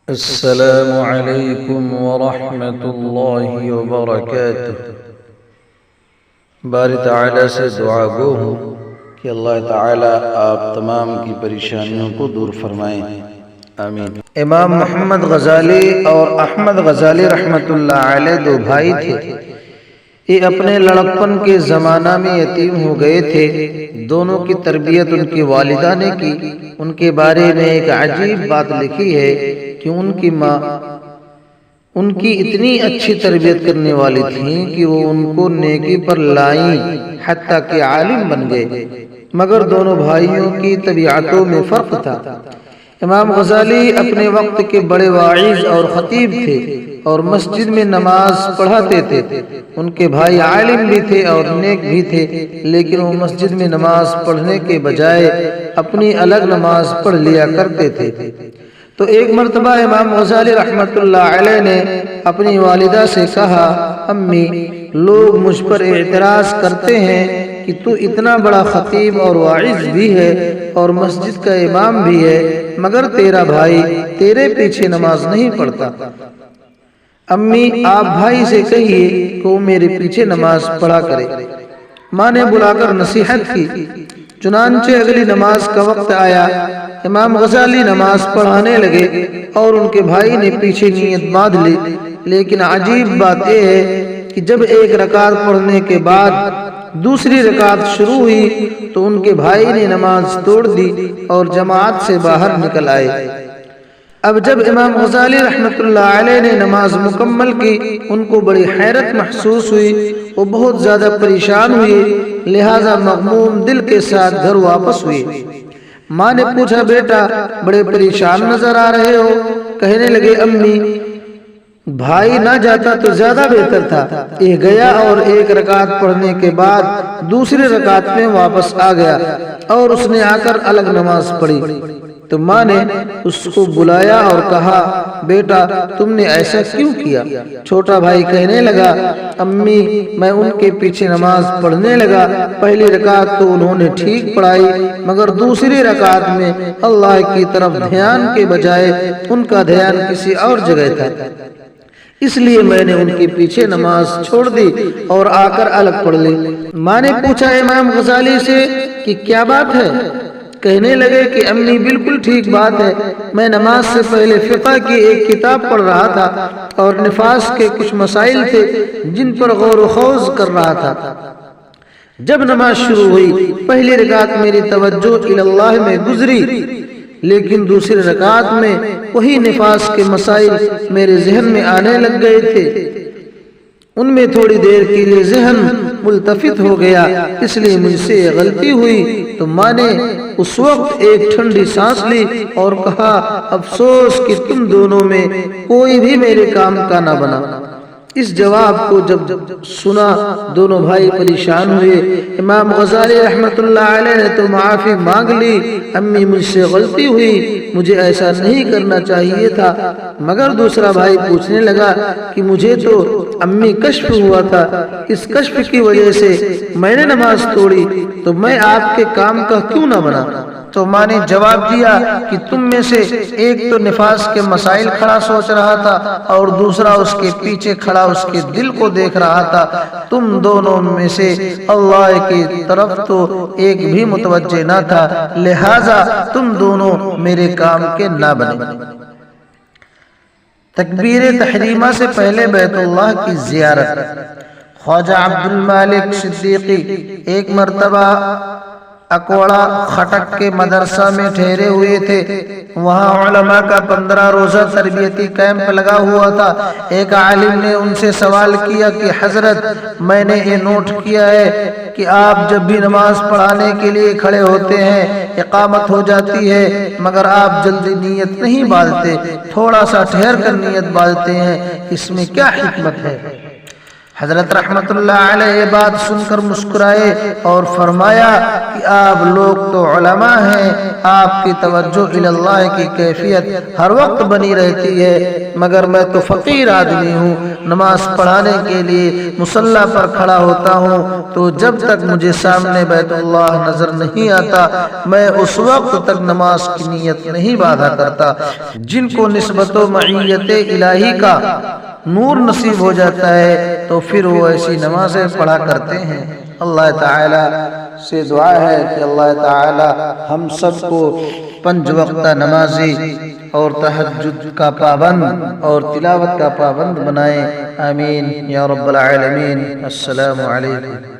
السلام علیکم ورحمۃ اللہ وبرکاتہ۔ باری تعالیٰ سے دعا گو ہوں کہ اللہ تعالیٰ آپ تمام کی پریشانیوں کو دور فرمائیں، آمین۔ امام محمد غزالی اور احمد غزالی رحمۃ اللہ علیہ دو بھائی تھے۔ یہ اپنے لڑکپن کے زمانہ میں یتیم ہو گئے تھے۔ دونوں کی تربیت ان کی والدہ نے کی۔ ان کے بارے میں ایک عجیب بات لکھی ہے کہ ان کی ماں ان کی اتنی اچھی تربیت کرنے والی تھیں کہ وہ ان کو نیکی پر لائیں، حتیٰ کہ عالم بن گئے، مگر دونوں بھائیوں کی طبیعتوں میں فرق تھا۔ امام غزالی اپنے وقت کے بڑے واعظ اور خطیب تھے اور مسجد میں نماز پڑھاتے تھے۔ ان کے بھائی عالم بھی تھے اور نیک بھی تھے، لیکن وہ مسجد میں نماز پڑھنے کے بجائے اپنی الگ نماز پڑھ لیا کرتے تھے۔ تو ایک مرتبہ امام غزالی رحمۃ اللہ علیہ نے اپنی والدہ سے کہا، امی، لوگ مجھ پر اعتراض کرتے ہیں کہ تو اتنا بڑا خطیب اور واعظ بھی ہے اور مسجد کا امام بھی ہے، مگر تیرا بھائی تیرے پیچھے نماز نہیں پڑھتا۔ امی، آپ بھائی سے کہیے کہ وہ میرے پیچھے نماز پڑھا کرے۔ ماں نے بلا کر نصیحت کی۔ چنانچہ اگلی نماز کا وقت آیا۔ امام غزالی نماز پڑھانے لگے اور ان کے بھائی نے پیچھے نیت باندھ لی، لیکن عجیب بات یہ ہے کہ جب ایک رکعت پڑھنے کے بعد دوسری رکعت شروع ہوئی تو ان کے بھائی نے نماز توڑ دی اور جماعت سے باہر نکل آئے۔ اب جب امام غزالی رحمۃ اللہ علیہ نے نماز مکمل کی، ان کو بڑی حیرت محسوس ہوئی، وہ بہت زیادہ پریشان ہوئے، لہٰذا مغموم دل کے ساتھ گھر واپس ہوئے۔ ماں نے پوچھا، بیٹا بڑے پریشان نظر آ رہے ہو؟ کہنے لگے، امی، بھائی نہ جاتا تو زیادہ بہتر تھا۔ یہ گیا اور ایک رکعت پڑھنے کے بعد دوسری رکعت میں واپس آ گیا اور اس نے آ کر الگ نماز پڑھی۔ تو ماں نے اس کو بلایا اور کہا، بیٹا تم نے ایسا کیوں کیا؟ چھوٹا بھائی کہنے لگا، امی، میں ان کے پیچھے نماز پڑھنے لگا، پہلی رکعت تو انہوں نے ٹھیک پڑھائی، مگر دوسری رکعت میں اللہ کی طرف دھیان کے بجائے ان کا دھیان کسی اور جگہ تھا، اس لیے میں نے ان کے پیچھے نماز چھوڑ دی اور آ کر الگ پڑھ لی۔ ماں نے پوچھا امام غزالی سے کہ کیا بات ہے؟ کہنے لگے کہ امی، بالکل ٹھیک بات ہے، میں نماز سے پہلے فقہ کی ایک کتاب پڑھ رہا تھا اور نفاس کے کچھ مسائل تھے جن پر غور و خوض کر رہا تھا۔ جب نماز شروع ہوئی، پہلی رکعت میری توجہ اللہ میں گزری، لیکن دوسری رکعت میں وہی نفاس کے مسائل میرے ذہن میں آنے لگ گئے تھے۔ ان میں تھوڑی دیر کے لیے ذہن ملتفت ہو گیا، اس لیے مجھ سے یہ غلطی ہوئی۔ تو ماں نے اس وقت ایک ٹھنڈی سانس لی اور کہا، افسوس کہ تم دونوں میں کوئی بھی میرے کام کا نہ بنا۔ اس جواب کو جب سنا دونوں بھائی پریشان ہوئے۔ امام غزالی رحمۃ اللہ علیہ نے تو معافی مانگ لی، امی مجھ سے غلطی ہوئی، مجھے ایسا نہیں کرنا چاہیے تھا۔ مگر دوسرا بھائی پوچھنے لگا کہ مجھے تو امی کشف ہوا تھا، اس کشف کی وجہ سے میں نے نماز توڑی، تو میں آپ کے کام کا کیوں نہ بنا؟ تو ماں نے جواب دیا کہ تم میں سے ایک تو نفاس کے مسائل کھڑا سوچ رہا تھا اور دوسرا اس کے پیچھے کھڑا اس کے دل کو دیکھ رہا تھا۔ تم دونوں میں سے اللہ کی طرف تو ایک بھی متوجہ نہ تھا، لہٰذا تم دونوں میرے کام کے نہ بنے۔ تکبیر تحریمہ سے پہلے بیت اللہ کی زیارت۔ خواجہ عبد المالک صدیقی ایک مرتبہ اکوڑا خٹک کے مدرسہ میں ٹھہرے ہوئے تھے۔ وہاں علماء کا 15 روزہ تربیتی کیمپ لگا ہوا تھا۔ ایک عالم نے ان سے سوال کیا کہ حضرت، میں نے یہ نوٹ کیا ہے کہ آپ جب بھی نماز پڑھانے کے لیے کھڑے ہوتے ہیں اقامت ہو جاتی ہے، مگر آپ جلدی نیت نہیں باندھتے، تھوڑا سا ٹھہر کر نیت باندھتے ہیں، اس میں کیا حکمت ہے؟ حضرت رحمت اللہ علیہ یہ بات سن کر مسکرائے اور فرمایا کہ آپ لوگ تو علماء ہیں، آپ کی توجہ اللہ کی کیفیت ہر وقت بنی رہتی ہے، مگر میں تو فقیر آدمی ہوں، نماز پڑھانے کے لیے مصلی پر کھڑا ہوتا ہوں تو جب تک مجھے سامنے بیت اللہ نظر نہیں آتا میں اس وقت تک نماز کی نیت نہیں باندھا کرتا۔ جن کو نسبت و معیت الہی کا نور نصیب ہو جاتا ہے تو پھر وہ ایسی نمازیں پڑھا کرتے ہیں۔ اللہ تعالی سے دعا ہے کہ اللہ تعالی ہم سب کو 5 وقتہ نمازی اور تہجد کا پابند اور تلاوت کا پابند بنائے، آمین یا رب العالمین۔ السلام علیکم۔